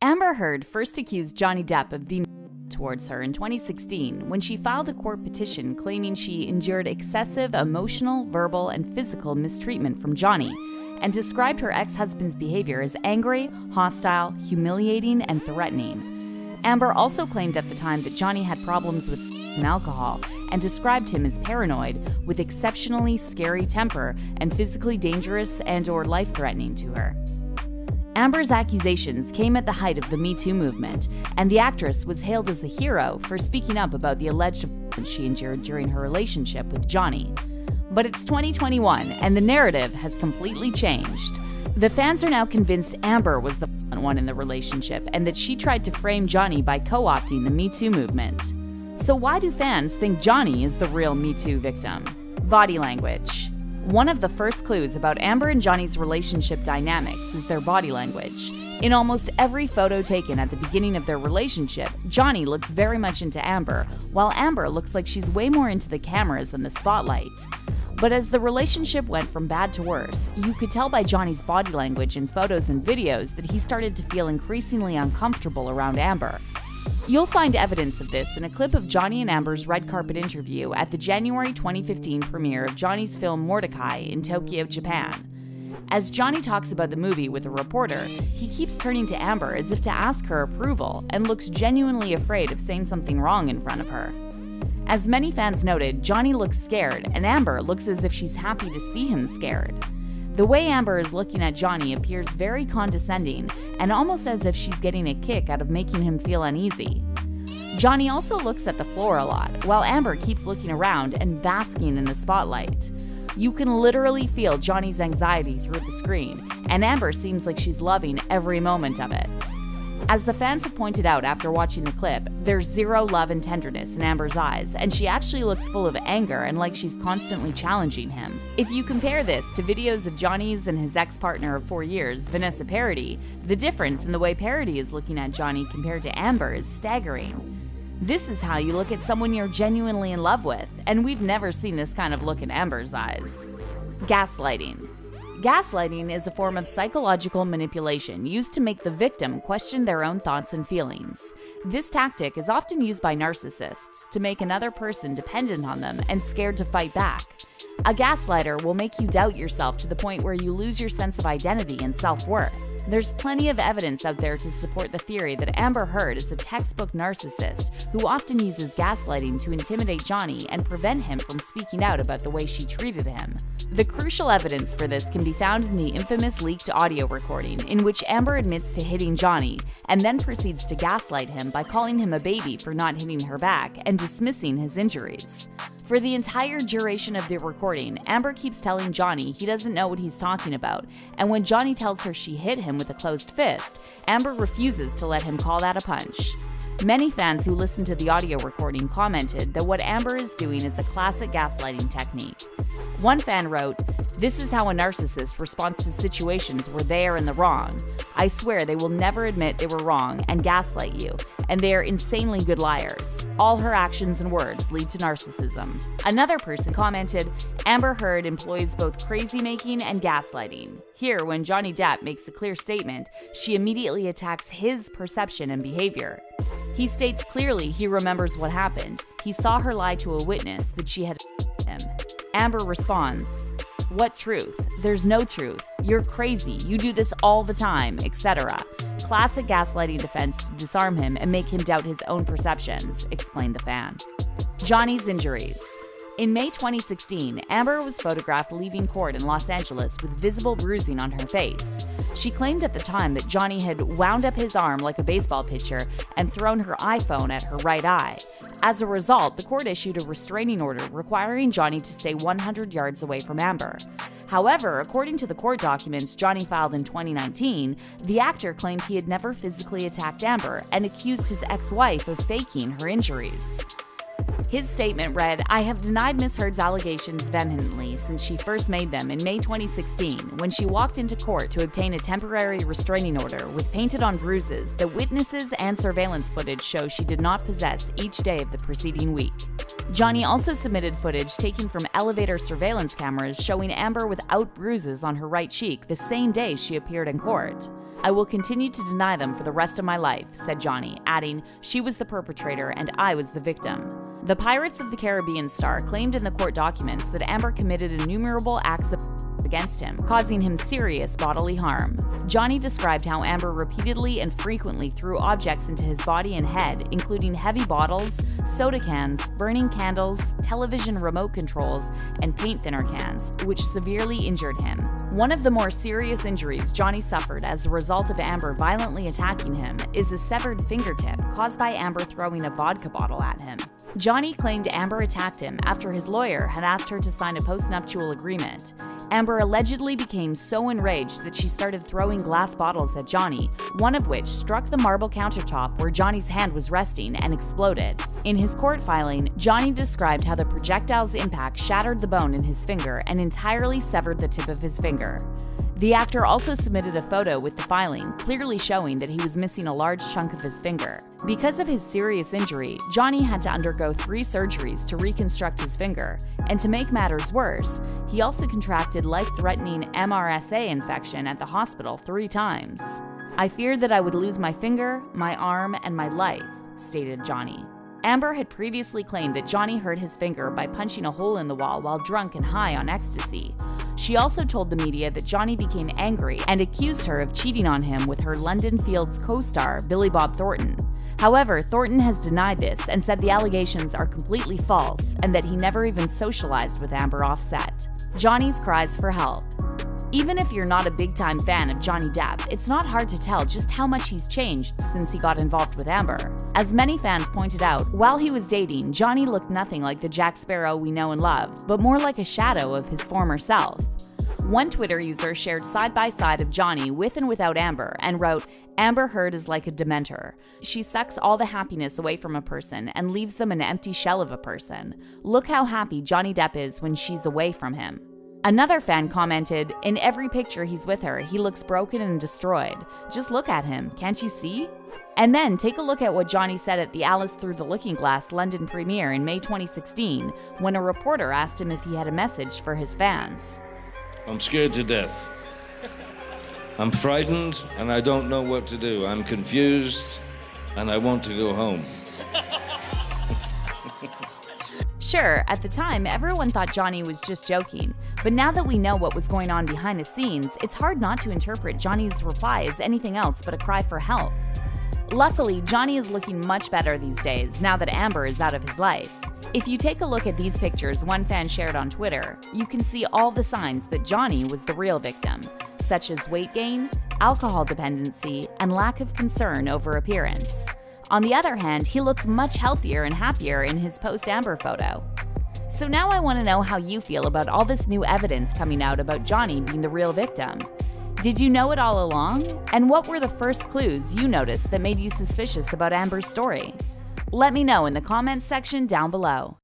Amber Heard first accused Johnny Depp of being towards her in 2016 when she filed a court petition claiming she endured excessive emotional, verbal, and physical mistreatment from Johnny, and described her ex-husband's behavior as angry, hostile, humiliating, and threatening. Amber also claimed at the time that Johnny had problems with alcohol and described him as paranoid, with exceptionally scary temper and physically dangerous and/or life-threatening to her. Amber's accusations came at the height of the Me Too movement, and the actress was hailed as a hero for speaking up about the alleged violence she endured during her relationship with Johnny. But it's 2021, and the narrative has completely changed. The fans are now convinced Amber was the one in the relationship and that she tried to frame Johnny by co-opting the Me Too movement. So why do fans think Johnny is the real Me Too victim? Body language. One of the first clues about Amber and Johnny's relationship dynamics is their body language. In almost every photo taken at the beginning of their relationship, Johnny looks very much into Amber, while Amber looks like she's way more into the cameras and the spotlight. But as the relationship went from bad to worse, you could tell by Johnny's body language in photos and videos that he started to feel increasingly uncomfortable around Amber. You'll find evidence of this in a clip of Johnny and Amber's red carpet interview at the January 2015 premiere of Johnny's film Mordecai in Tokyo, Japan. As Johnny talks about the movie with a reporter, he keeps turning to Amber as if to ask her approval and looks genuinely afraid of saying something wrong in front of her. As many fans noted, Johnny looks scared and Amber looks as if she's happy to see him scared. The way Amber is looking at Johnny appears very condescending and almost as if she's getting a kick out of making him feel uneasy. Johnny also looks at the floor a lot, while Amber keeps looking around and basking in the spotlight. You can literally feel Johnny's anxiety through the screen, and Amber seems like she's loving every moment of it. As the fans have pointed out after watching the clip, there's zero love and tenderness in Amber's eyes, and she actually looks full of anger and like she's constantly challenging him. If you compare this to videos of Johnny's and his ex-partner of 4 years, Vanessa Paradis, the difference in the way Paradis is looking at Johnny compared to Amber is staggering. This is how you look at someone you're genuinely in love with, and we've never seen this kind of look in Amber's eyes. Gaslighting. Gaslighting is a form of psychological manipulation used to make the victim question their own thoughts and feelings. This tactic is often used by narcissists to make another person dependent on them and scared to fight back. A gaslighter will make you doubt yourself to the point where you lose your sense of identity and self-worth. There's plenty of evidence out there to support the theory that Amber Heard is a textbook narcissist who often uses gaslighting to intimidate Johnny and prevent him from speaking out about the way she treated him. The crucial evidence for this can be found in the infamous leaked audio recording in which Amber admits to hitting Johnny and then proceeds to gaslight him by calling him a baby for not hitting her back and dismissing his injuries. For the entire duration of the recording, Amber keeps telling Johnny he doesn't know what he's talking about, and when Johnny tells her she hit him with a closed fist, Amber refuses to let him call that a punch. Many fans who listened to the audio recording commented that what Amber is doing is a classic gaslighting technique. One fan wrote, "This is how a narcissist responds to situations where they are in the wrong. I swear they will never admit they were wrong and gaslight you, and they are insanely good liars. All her actions and words lead to narcissism." Another person commented, "Amber Heard employs both crazy-making and gaslighting. Here, when Johnny Depp makes a clear statement, she immediately attacks his perception and behavior. He states clearly he remembers what happened. He saw her lie to a witness that she had him. Amber responds, 'What truth? There's no truth. You're crazy. You do this all the time,' etc. Classic gaslighting defense to disarm him and make him doubt his own perceptions," explained the fan. Johnny's injuries. In May 2016, Amber was photographed leaving court in Los Angeles with visible bruising on her face. She claimed at the time that Johnny had wound up his arm like a baseball pitcher and thrown her iPhone at her right eye. As a result, the court issued a restraining order requiring Johnny to stay 100 yards away from Amber. However, according to the court documents Johnny filed in 2019, the actor claimed he had never physically attacked Amber and accused his ex-wife of faking her injuries. His statement read, "I have denied Ms. Heard's allegations vehemently since she first made them in May 2016 when she walked into court to obtain a temporary restraining order with painted-on bruises that witnesses and surveillance footage show she did not possess each day of the preceding week." Johnny also submitted footage taken from elevator surveillance cameras showing Amber without bruises on her right cheek the same day she appeared in court. I will continue to deny them for the rest of my life, said Johnny, adding, she was the perpetrator and I was the victim. The Pirates of the Caribbean star claimed in the court documents that Amber committed innumerable acts of against him, causing him serious bodily harm. Johnny described how Amber repeatedly and frequently threw objects into his body and head, including heavy bottles, soda cans, burning candles, television remote controls, and paint thinner cans, which severely injured him. One of the more serious injuries Johnny suffered as a result of Amber violently attacking him is a severed fingertip caused by Amber throwing a vodka bottle at him. Johnny claimed Amber attacked him after his lawyer had asked her to sign a postnuptial agreement. Amber allegedly became so enraged that she started throwing glass bottles at Johnny, one of which struck the marble countertop where Johnny's hand was resting and exploded. In his court filing, Johnny described how the projectile's impact shattered the bone in his finger and entirely severed the tip of his finger. The actor also submitted a photo with the filing, clearly showing that he was missing a large chunk of his finger. Because of his serious injury, Johnny had to undergo 3 surgeries to reconstruct his finger, and to make matters worse, he also contracted life-threatening MRSA infection at the hospital 3 times. I feared that I would lose my finger, my arm, and my life, stated Johnny. Amber had previously claimed that Johnny hurt his finger by punching a hole in the wall while drunk and high on ecstasy. She also told the media that Johnny became angry and accused her of cheating on him with her London Fields co-star, Billy Bob Thornton. However, Thornton has denied this and said the allegations are completely false and that he never even socialized with Amber off set. Johnny's cries for help. Even if you're not a big-time fan of Johnny Depp, it's not hard to tell just how much he's changed since he got involved with Amber. As many fans pointed out, while he was dating, Johnny looked nothing like the Jack Sparrow we know and love, but more like a shadow of his former self. One Twitter user shared side-by-side of Johnny with and without Amber and wrote, Amber Heard is like a dementor. She sucks all the happiness away from a person and leaves them an empty shell of a person. Look how happy Johnny Depp is when she's away from him. Another fan commented, in every picture he's with her, he looks broken and destroyed. Just look at him, can't you see? And then take a look at what Johnny said at the Alice Through the Looking Glass London premiere in May 2016, when a reporter asked him if he had a message for his fans. I'm scared to death. I'm frightened and I don't know what to do. I'm confused and I want to go home. Sure, at the time, everyone thought Johnny was just joking, but now that we know what was going on behind the scenes, it's hard not to interpret Johnny's reply as anything else but a cry for help. Luckily, Johnny is looking much better these days now that Amber is out of his life. If you take a look at these pictures one fan shared on Twitter, you can see all the signs that Johnny was the real victim, such as weight gain, alcohol dependency, and lack of concern over appearance. On the other hand, he looks much healthier and happier in his post-Amber photo. So now I want to know how you feel about all this new evidence coming out about Johnny being the real victim. Did you know it all along? And what were the first clues you noticed that made you suspicious about Amber's story? Let me know in the comments section down below.